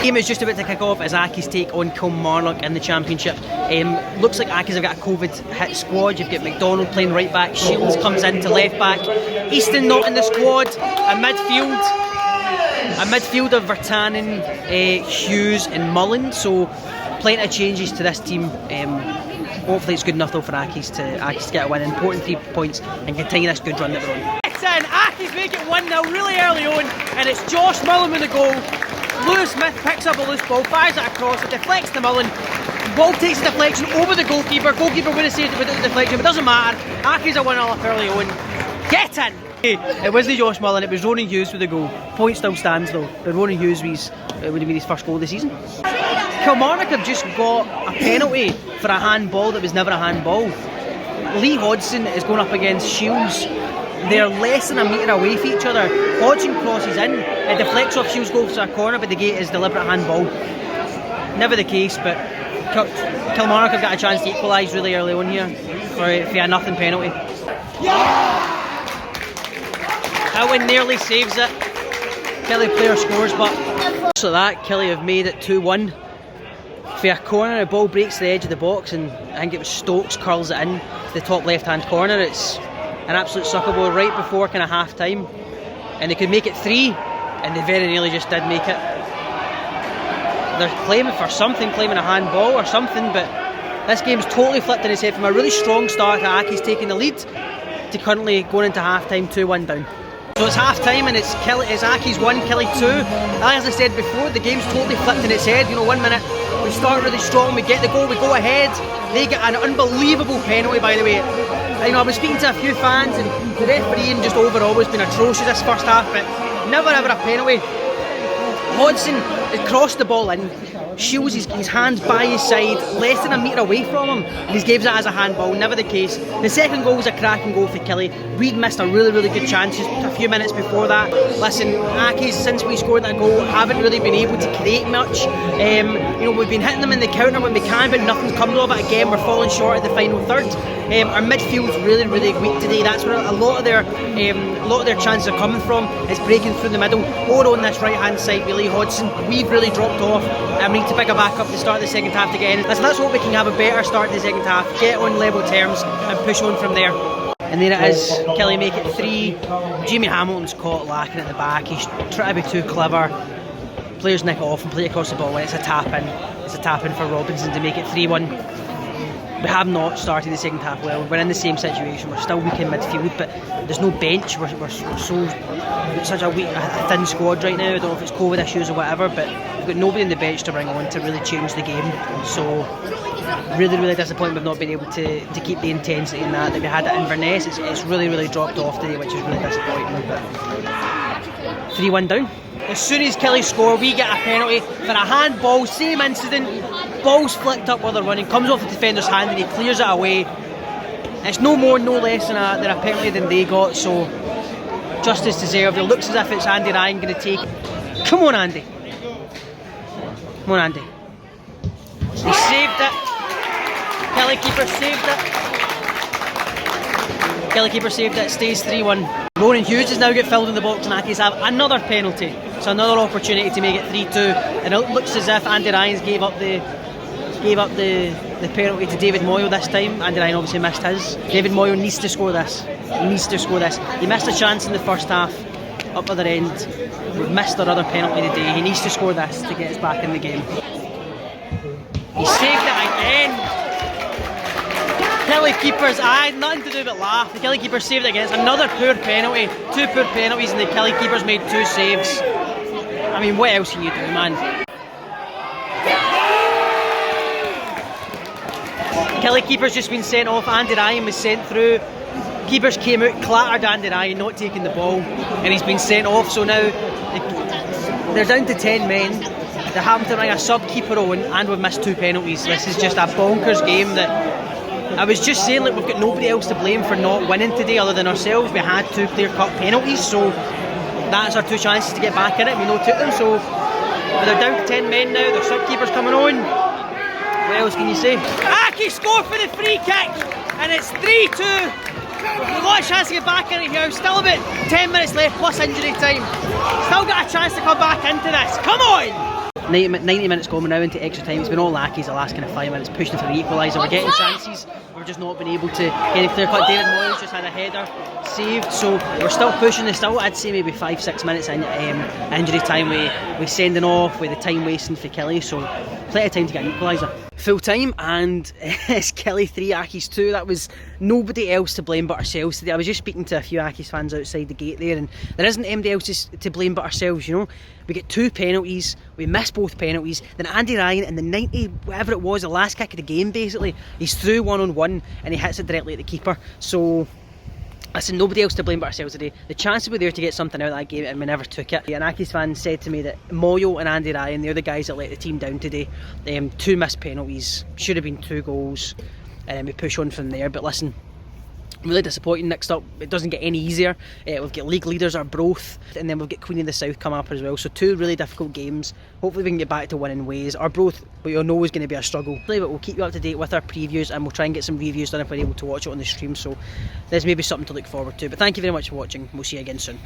game is just about to kick off as Accies take on Kilmarnock in the Championship. Looks like Accies have got a COVID hit squad. You've got McDonald playing right back, Shields comes in to left back, Easton not in the squad, a midfield of Virtanen, Hughes and Mullen, so plenty of changes to this team. Hopefully it's good enough though for Accies to get a win. Important 3 points and continue this good run that we're on. It's in, Accies make it 1-0 really early on, and it's Josh Mullen with the goal. Lewis Smith picks up a loose ball, fires it across, it deflects to Mullen. Ball takes the deflection over the goalkeeper. Goalkeeper would have saved it without the deflection, but it doesn't matter. Accies are 1-0 up early on. Get in! It wasn't Josh Mullen, it was Ronan Hughes with the goal. Point still stands though, but Ronan Hughes would have been his first goal of the season. Kilmarnock have just got a penalty for a handball that was never a handball. Lee Hodgson is going up against Shields. They're less than a metre away from each other. Hodgson crosses in, it deflects off Shields, goes to a corner, but the gate is deliberate handball. Never the case, but Kilmarnock have got a chance to equalise really early on here for a nothing penalty. Owen nearly saves it. Kelly player scores, but so that Kelly have made it 2-1. For a corner, the ball breaks the edge of the box, and I think it was Stokes curls it in to the top left-hand corner. It's an absolute sucker ball right before kind of half-time, and they could make it 3, and they very nearly just did make it. They're claiming for something, claiming a handball or something, but this game's totally flipped in its head from a really strong start to Accies taking the lead to currently going into half-time 2-1 down. So it's half-time and it's Accies 1, Kelly 2. As I said before, the game's totally flipped in its head. You know, 1 minute we start really strong, we get the goal, we go ahead. They get an unbelievable penalty, by the way. You know, I was speaking to a few fans, and the refereeing just overall has been atrocious this first half, but never ever a penalty. Hodgson has crossed the ball in, Shields his hand by his side, less than a metre away from him, and he gives it as a handball, never the case. The second goal was a cracking goal for Kelly. We'd missed a really good chance just a few minutes before that. Listen, Accies, since we scored that goal, haven't really been able to create much. You know, we've been hitting them in the counter when we can, but nothing's coming of it. Again, we're falling short at the final third. Our midfield's really weak today. That's where a lot of their chances are coming from, is breaking through the middle or on this right hand side with Lee Hodgson. We've really dropped off, and we need to pick it back up to start the second half to get in. Let's hope we can have a better start to the second half, get on level terms and push on from there. And there it is, Kelly make it 3. Jamie Hamilton's caught lacking at the back. He's trying to be too clever. Players nick it off and play across the ball, and it's a tap in. It's a tap in for Robinson to make it 3-1. We have not started the second half well. We're in the same situation. We're still weak in midfield, but there's no bench. We're such a thin squad right now. I don't know if it's COVID issues or whatever, but we've got nobody in the bench to bring on to really change the game. So really disappointed we've not been able to keep the intensity in that we had at Inverness. It's really dropped off today, which is really disappointing. But 3-1 down. As soon as Kelly score, we get a penalty for a handball. Same incident. Ball's flicked up while they're running, comes off the defender's hand, and he clears it away. It's no more, no less than a penalty than they got. So justice deserved. It looks as if it's Andy Ryan going to take. Come on, Andy. Come on, Andy. He saved it. Kelly keeper saved it. Kelly keeper saved it. Stays 3-1. Ronan Hughes has now got filled in the box, and Accies have another penalty. So another opportunity to make it 3-2. And it looks as if Andy Ryan's gave up the penalty to David Moyle this time. Andy Ryan obviously missed his. David Moyle needs to score this. He needs to score this. He missed a chance in the first half up other end. We've missed our other penalty today. He needs to score this to get us back in the game. He saved it again. Kelly keepers, I had nothing to do but laugh. The Kelly keeper saved it again. It's another poor penalty. 2 poor penalties, and the Kelly keeper's made 2 saves. I mean, what else can you do, man? Kelly keeper's just been sent off. Andy Ryan was sent through. Keepers came out, clattered Andy Ryan, not taking the ball, and he's been sent off. So now they're down to 10 men. They happen to bring a sub-keeper on, and we've missed 2 penalties. This is just a bonkers game that I was just saying, like, we've got nobody else to blame for not winning today other than ourselves. We had 2 clear-cut penalties, so that's our 2 chances to get back in it. We know took them, so they're down to 10 men now. Their sub-keeper's coming on. What else can you say? Aki scored for the free kick, and it's 3-2. We've got a chance to get back in it here. Still about 10 minutes left plus injury time. Still got a chance to come back into this. Come on! 90 minutes gone, we're now into extra time. It's been all Accies the last kind of 5 minutes, pushing for the equaliser. We're getting chances, we've just not been able to get a clear cut. David Moyes just had a header saved, so we're still pushing. There's still, I'd say, maybe 5-6 minutes in injury time with sending off, with the time wasting for Kelly, so plenty of time to get an equaliser. Full time, and it's Kelly 3, Accies 2. That was nobody else to blame but ourselves today. I was just speaking to a few Accies fans outside the gate there, and there isn't anybody else to blame but ourselves, you know. We get 2 penalties, we miss both penalties, then Andy Ryan in the 90, whatever it was, the last kick of the game basically, he's through 1-on-1 and he hits it directly at the keeper. So listen, nobody else to blame but ourselves today. The chances were there to get something out of that game and we never took it. An Accies fan said to me that Moyo and Andy Ryan, they're the guys that let the team down today. 2 missed penalties, should have been 2 goals, and then we push on from there. But listen, really disappointing. Next up, it doesn't get any easier. We've got league leaders Arbroath, and then we've got Queen of the South come up as well. So 2 really difficult games. Hopefully we can get back to winning ways. Arbroath, we all know, is going to be a struggle. But we'll keep you up to date with our previews, and we'll try and get some reviews done if we're able to watch it on the stream. So there's maybe something to look forward to. But thank you very much for watching. We'll see you again soon.